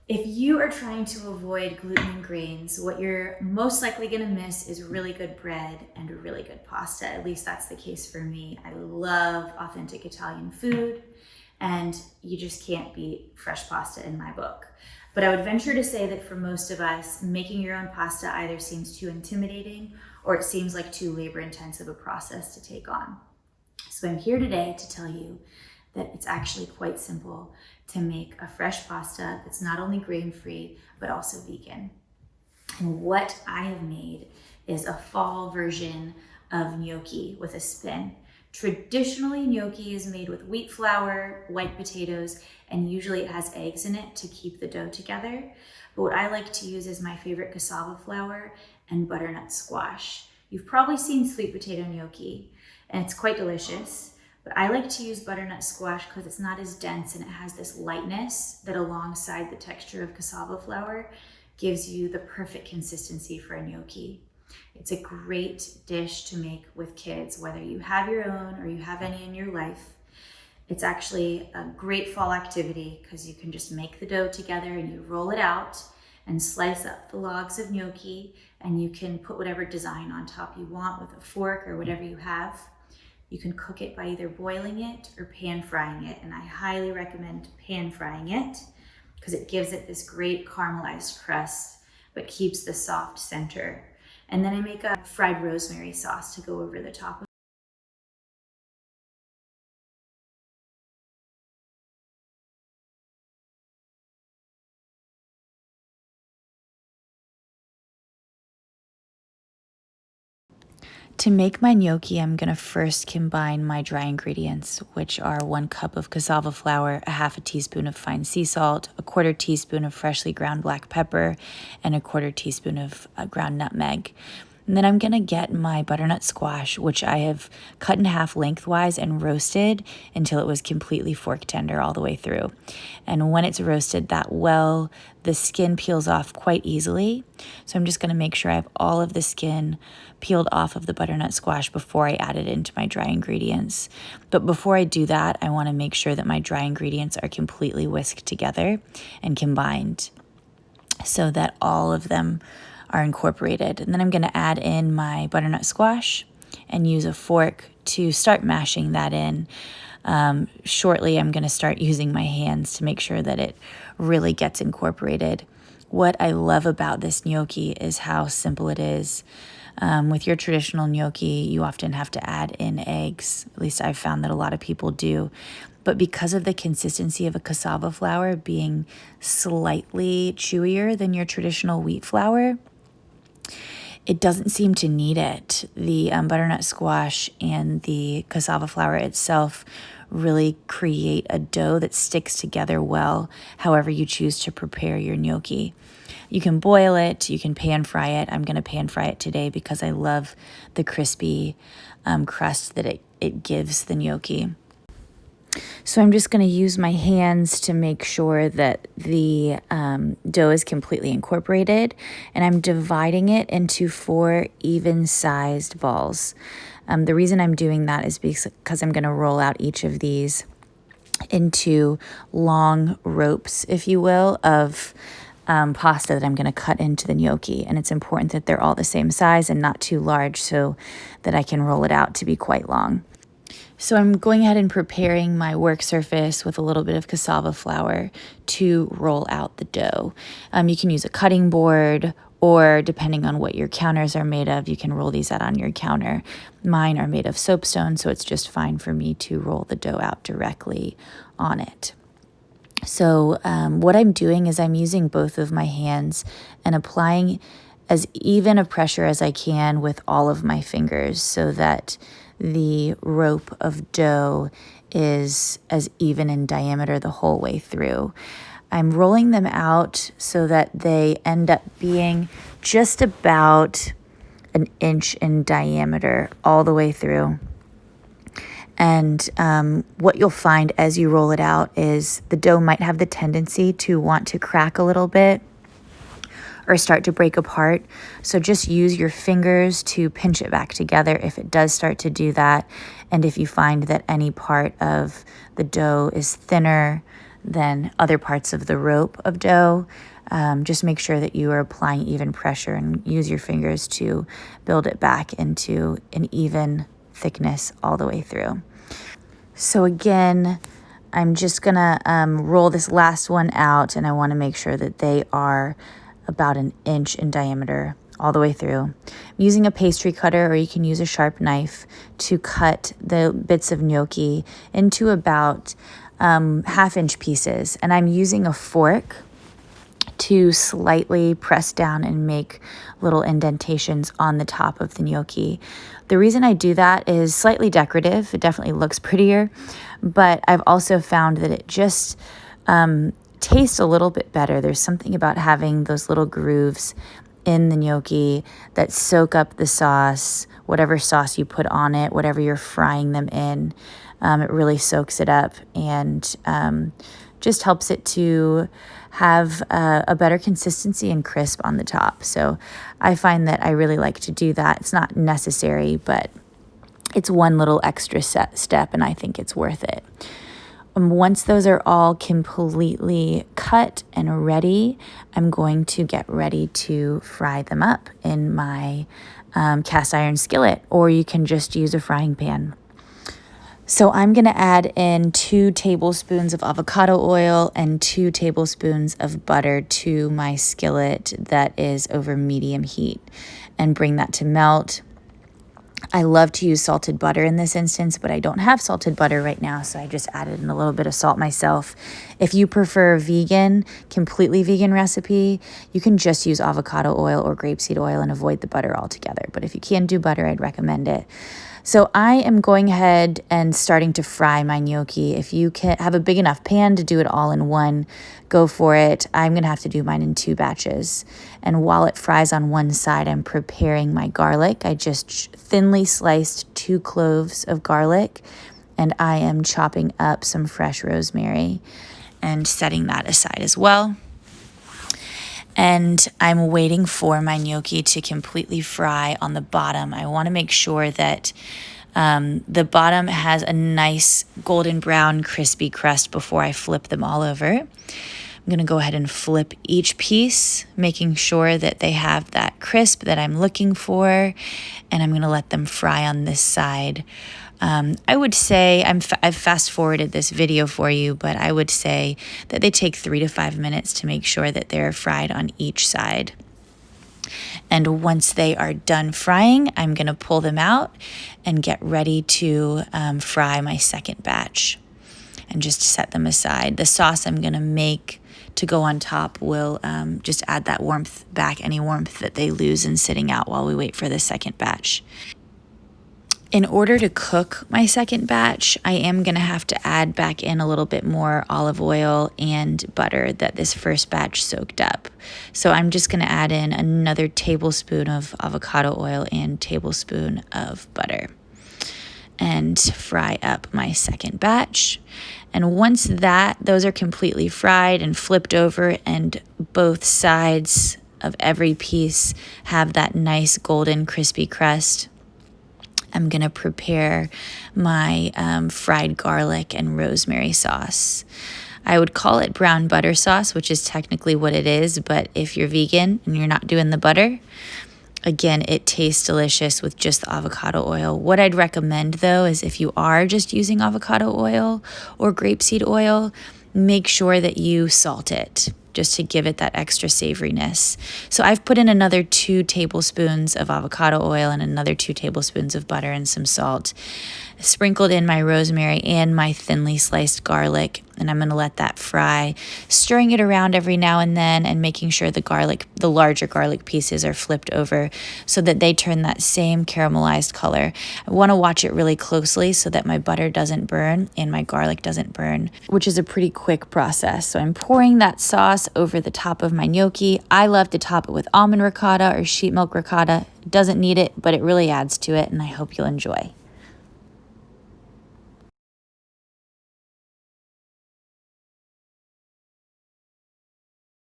If you are trying to avoid gluten and grains, what you're most likely going to miss is really good bread and really good pasta. At least that's the case for me. I love authentic Italian food, and you just can't beat fresh pasta in my book. But I would venture to say that for most of us, making your own pasta either seems too intimidating or it seems like too labor-intensive a process to take on. So I'm here today to tell you that it's actually quite simple to make a fresh pasta that's not only grain-free, but also vegan. And what I have made is a fall version of gnocchi with a spin. Traditionally, gnocchi is made with wheat flour, white potatoes, and usually it has eggs in it to keep the dough together. But what I like to use is my favorite cassava flour and butternut squash. You've probably seen sweet potato gnocchi, and it's quite delicious. But I like to use butternut squash because it's not as dense and it has this lightness that alongside the texture of cassava flour gives you the perfect consistency for a gnocchi. It's a great dish to make with kids, whether you have your own or you have any in your life. It's actually a great fall activity because you can just make the dough together and you roll it out and slice up the logs of gnocchi, and you can put whatever design on top you want with a fork or whatever you have. You can cook it by either boiling it or pan frying it, and I highly recommend pan frying it because it gives it this great caramelized crust but keeps the soft center. And then I make a fried rosemary sauce to go over the top of To make my gnocchi, I'm going to first combine my dry ingredients, which are 1 cup of cassava flour, a half a teaspoon of fine sea salt, a 1/4 teaspoon of freshly ground black pepper, and a 1/4 teaspoon of ground nutmeg. And then I'm going to get my butternut squash, which I have cut in half lengthwise and roasted until it was completely fork tender all the way through. And when it's roasted that well, the skin peels off quite easily. So I'm just going to make sure I have all of the skin peeled off of the butternut squash before I add it into my dry ingredients. But before I do that, I want to make sure that my dry ingredients are completely whisked together and combined so that all of them are incorporated. And then I'm going to add in my butternut squash and use a fork to start mashing that in. Shortly, I'm going to start using my hands to make sure that it really gets incorporated. What I love about this gnocchi is how simple it is. With your traditional gnocchi, you often have to add in eggs. At least I've found that a lot of people do. But because of the consistency of a cassava flour being slightly chewier than your traditional wheat flour, it doesn't seem to need it. The butternut squash and the cassava flour itself really create a dough that sticks together well, however you choose to prepare your gnocchi. You can boil it, you can pan fry it. I'm going to pan fry it today because I love the crispy crust that it gives the gnocchi. So I'm just going to use my hands to make sure that the dough is completely incorporated, and I'm dividing it into 4 even-sized balls. The reason I'm doing that is because I'm going to roll out each of these into long ropes, if you will, of pasta that I'm going to cut into the gnocchi. And it's important that they're all the same size and not too large so that I can roll it out to be quite long. So I'm going ahead and preparing my work surface with a little bit of cassava flour to roll out the dough. You can use a cutting board, or depending on what your counters are made of, you can roll these out on your counter. Mine are made of soapstone, so it's just fine for me to roll the dough out directly on it. So what I'm doing is I'm using both of my hands and applying as even a pressure as I can with all of my fingers so that the rope of dough is as even in diameter the whole way through. I'm rolling them out so that they end up being just about 1 inch in diameter all the way through. And what you'll find as you roll it out is the dough might have the tendency to want to crack a little bit or start to break apart. So just use your fingers to pinch it back together if it does start to do that. And if you find that any part of the dough is thinner than other parts of the rope of dough. Just make sure that you are applying even pressure and use your fingers to build it back into an even thickness all the way through. So again, I'm just gonna roll this last one out, and I wanna make sure that they are about an inch in diameter all the way through. I'm using a pastry cutter, or you can use a sharp knife to cut the bits of gnocchi into about 1/2-inch pieces. And I'm using a fork to slightly press down and make little indentations on the top of the gnocchi. The reason I do that is slightly decorative. It definitely looks prettier, but I've also found that it just tastes a little bit better. There's something about having those little grooves in the gnocchi that soak up the sauce, whatever sauce you put on it, whatever you're frying them in. It really soaks it up and just helps it to have a better consistency and crisp on the top. So I find that I really like to do that. It's not necessary, but it's one little extra step, and I think it's worth it. Once those are all completely cut and ready, I'm going to get ready to fry them up in my cast iron skillet, or you can just use a frying pan. So I'm going to add in 2 tablespoons of avocado oil and 2 tablespoons of butter to my skillet that is over medium heat, and bring that to melt. I love to use salted butter in this instance, but I don't have salted butter right now, so I just added in a little bit of salt myself. If you prefer a vegan, completely vegan recipe, you can just use avocado oil or grapeseed oil and avoid the butter altogether. But if you can do butter, I'd recommend it. So I am going ahead and starting to fry my gnocchi. If you can have a big enough pan to do it all in one, go for it. I'm going to have to do mine in 2 batches. And while it fries on one side, I'm preparing my garlic. I just thinly sliced 2 cloves of garlic, and I am chopping up some fresh rosemary and setting that aside as well. And I'm waiting for my gnocchi to completely fry on the bottom. I want to make sure that the bottom has a nice golden brown crispy crust before I flip them all over. I'm going to go ahead and flip each piece, making sure that they have that crisp that I'm looking for, and I'm going to let them fry on this side. I would say, I've fast forwarded this video for you, but I would say that they take 3 to 5 minutes to make sure that they're fried on each side. And once they are done frying, I'm going to pull them out and get ready to fry my second batch and just set them aside. The sauce I'm going to make to go on top will just add that warmth back, any warmth that they lose in sitting out while we wait for the second batch. In order to cook my second batch, I am going to have to add back in a little bit more olive oil and butter that this first batch soaked up. So I'm just going to add in another tablespoon of avocado oil and tablespoon of butter and fry up my second batch. And once those are completely fried and flipped over and both sides of every piece have that nice golden crispy crust, I'm going to prepare my fried garlic and rosemary sauce. I would call it brown butter sauce, which is technically what it is, but if you're vegan and you're not doing the butter, again, it tastes delicious with just the avocado oil. What I'd recommend, though, is if you are just using avocado oil or grapeseed oil, make sure that you salt it, just to give it that extra savoriness. So I've put in another 2 tablespoons of avocado oil and another 2 tablespoons of butter and some salt. Sprinkled in my rosemary and my thinly sliced garlic, and I'm going to let that fry, stirring it around every now and then and making sure the larger garlic pieces are flipped over so that they turn that same caramelized color. I want to watch it really closely so that my butter doesn't burn and my garlic doesn't burn, which is a pretty quick process. So I'm pouring that sauce over the top of my gnocchi. I love to top it with almond ricotta or sheet milk ricotta. It doesn't need it, but it really adds to it, and I hope you'll enjoy.